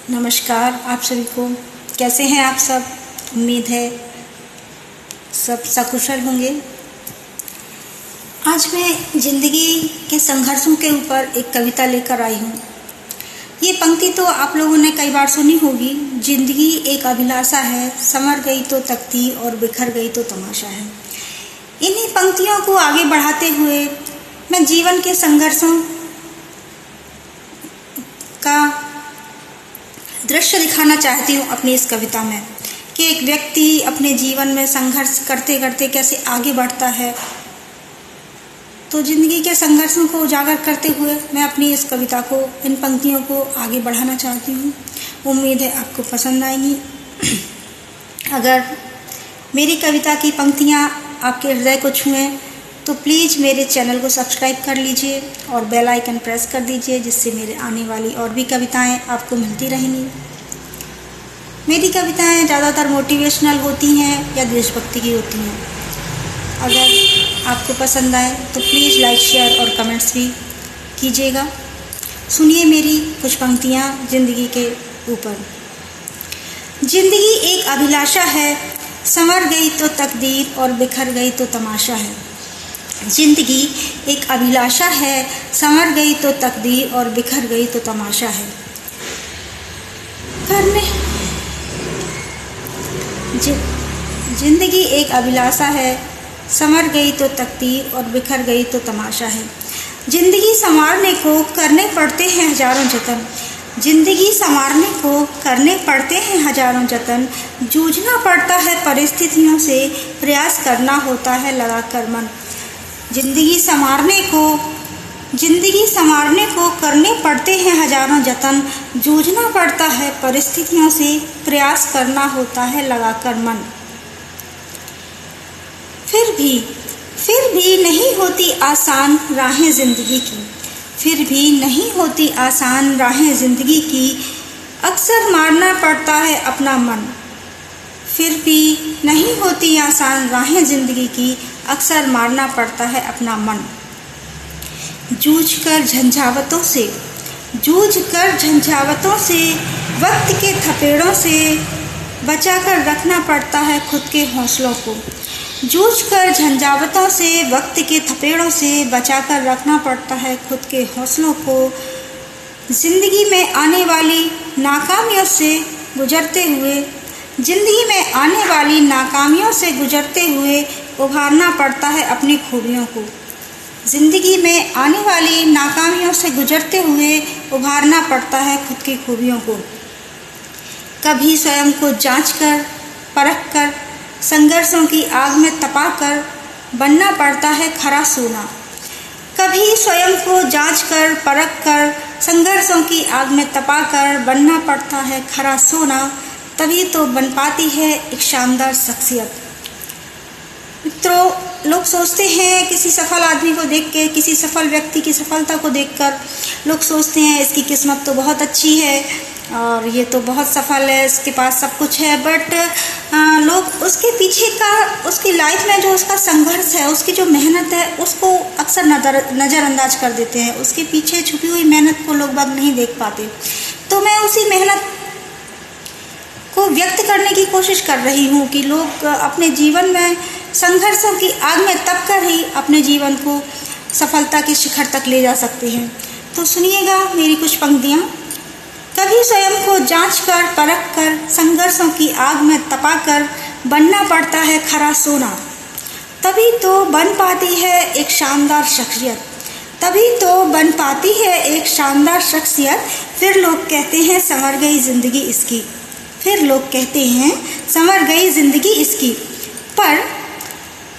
नमस्कार आप सभी को। कैसे हैं आप सब? उम्मीद है सब सकुशल होंगे। आज मैं ज़िंदगी के संघर्षों के ऊपर एक कविता लेकर आई हूँ। ये पंक्ति तो आप लोगों ने कई बार सुनी होगी। जिंदगी एक अभिलाषा है, संवर गई तो तकदीर और बिखर गई तो तमाशा है। इन्हीं पंक्तियों को आगे बढ़ाते हुए मैं जीवन के संघर्षों का दृश्य दिखाना चाहती हूँ अपनी इस कविता में कि एक व्यक्ति अपने जीवन में संघर्ष करते करते कैसे आगे बढ़ता है। तो जिंदगी के संघर्षों को उजागर करते हुए मैं अपनी इस कविता को, इन पंक्तियों को आगे बढ़ाना चाहती हूँ। उम्मीद है आपको पसंद आएंगी। अगर मेरी कविता की पंक्तियाँ आपके हृदय को छुएं तो प्लीज़ मेरे चैनल को सब्सक्राइब कर लीजिए और बेल आइकन प्रेस कर दीजिए, जिससे मेरे आने वाली और भी कविताएं आपको मिलती रहेंगी। मेरी कविताएं ज़्यादातर मोटिवेशनल होती हैं या देशभक्ति की होती हैं। अगर आपको पसंद आए तो प्लीज़ लाइक, शेयर और कमेंट्स भी कीजिएगा। सुनिए मेरी कुछ पंक्तियाँ ज़िंदगी के ऊपर। जिंदगी एक अभिलाषा है, संवर गई तो तकदीर और बिखर गई तो तमाशा है। जिंदगी एक अभिलाषा है, संवर गई तो तकदीर और बिखर गई तो तमाशा है। जिंदगी एक अभिलाषा है, संवर गई तो तकदीर और बिखर गई तो तमाशा है। जिंदगी संवारने को करने पड़ते हैं हजारों जतन। जिंदगी संवारने को करने पड़ते हैं हजारों जतन। जूझना पड़ता है परिस्थितियों से, प्रयास करना होता है लगाकर मन। जिंदगी संवारने को करने पड़ते हैं हजारों जतन। जूझना पड़ता है परिस्थितियों से, प्रयास करना होता है लगाकर मन। फिर भी नहीं होती आसान राहें जिंदगी की। फिर भी नहीं होती आसान राहें जिंदगी की। अक्सर मारना पड़ता है अपना मन। फिर भी नहीं होती आसान राहें जिंदगी की। अक्सर मारना पड़ता है अपना मन। जूझकर झंझावतों से वक्त के थपेड़ों से बचाकर रखना पड़ता है खुद के हौसलों को। जूझकर झंझावतों से वक्त के थपेड़ों से बचाकर रखना पड़ता है खुद के हौसलों को। जिंदगी में आने वाली नाकामियों से गुजरते हुए उभारना पड़ता है अपनी खूबियों को। जिंदगी में आने वाली नाकामियों से गुजरते हुए उभारना पड़ता है खुद की खूबियों को। कभी स्वयं को जांच कर परख कर संघर्षों की आग में तपाकर बनना पड़ता है खरा सोना। कभी स्वयं को जांच कर परख कर संघर्षों की आग में तपाकर बनना पड़ता है खरा सोना। तभी तो बन पाती है एक शानदार शख्सियत। मित्रों, लोग सोचते हैं किसी सफल आदमी को देख के, किसी सफल व्यक्ति की सफलता को देखकर लोग सोचते हैं इसकी किस्मत तो बहुत अच्छी है और ये तो बहुत सफल है, इसके पास सब कुछ है। बट लोग उसके पीछे का, उसकी लाइफ में जो उसका संघर्ष है, उसकी जो मेहनत है, उसको अक्सर नज़रअंदाज कर देते हैं। उसके पीछे छुपी हुई मेहनत को लोग बाग नहीं देख पाते। तो मैं उसी मेहनत को व्यक्त करने की कोशिश कर रही हूँ कि लोग अपने जीवन में संघर्षों की आग में तप कर ही अपने जीवन को सफलता के शिखर तक ले जा सकते हैं। तो सुनिएगा मेरी कुछ पंक्तियाँ। कभी स्वयं को जांच कर परख कर संघर्षों की आग में तपाकर बनना पड़ता है खरा सोना। तभी तो बन पाती है एक शानदार शख्सियत। फिर लोग कहते हैं संवर गई जिंदगी इसकी।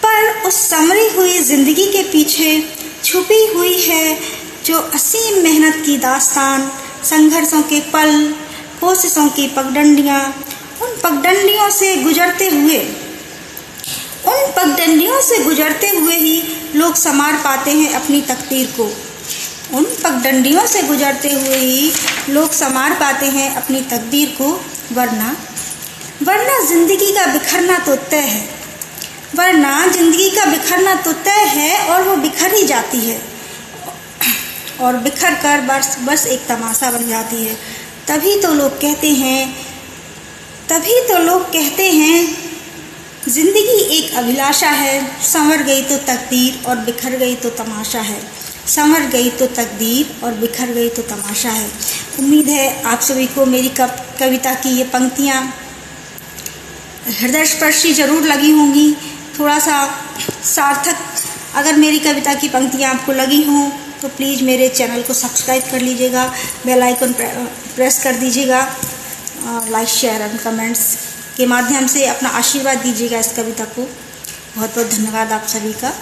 पर उस संवरी हुई जिंदगी के पीछे छुपी हुई है जो असीम मेहनत की दास्तान। संघर्षों के पल, कोशिशों की पगडंडियाँ, उन पगडंडियों से गुजरते हुए ही लोग संवार पाते हैं अपनी तकदीर को। वरना जिंदगी का बिखरना तो तय है और वो बिखर ही जाती है और बिखर कर बस एक तमाशा बन जाती है। तभी तो लोग कहते हैं जिंदगी एक अभिलाषा है, संवर गई तो तकदीर और बिखर गई तो तमाशा है। संवर गई तो तकदीर और बिखर गई तो तमाशा है। उम्मीद है आप सभी को मेरी कविता की ये पंक्तियाँ हृदयस्पर्शी जरूर लगी होंगी। थोड़ा सा सार्थक अगर मेरी कविता की पंक्तियाँ आपको लगी हों तो प्लीज़ मेरे चैनल को सब्सक्राइब कर लीजिएगा, बेल आइकन प्रेस कर दीजिएगा, लाइक शेयर एंड कमेंट्स के माध्यम से अपना आशीर्वाद दीजिएगा इस कविता को। बहुत बहुत धन्यवाद आप सभी का।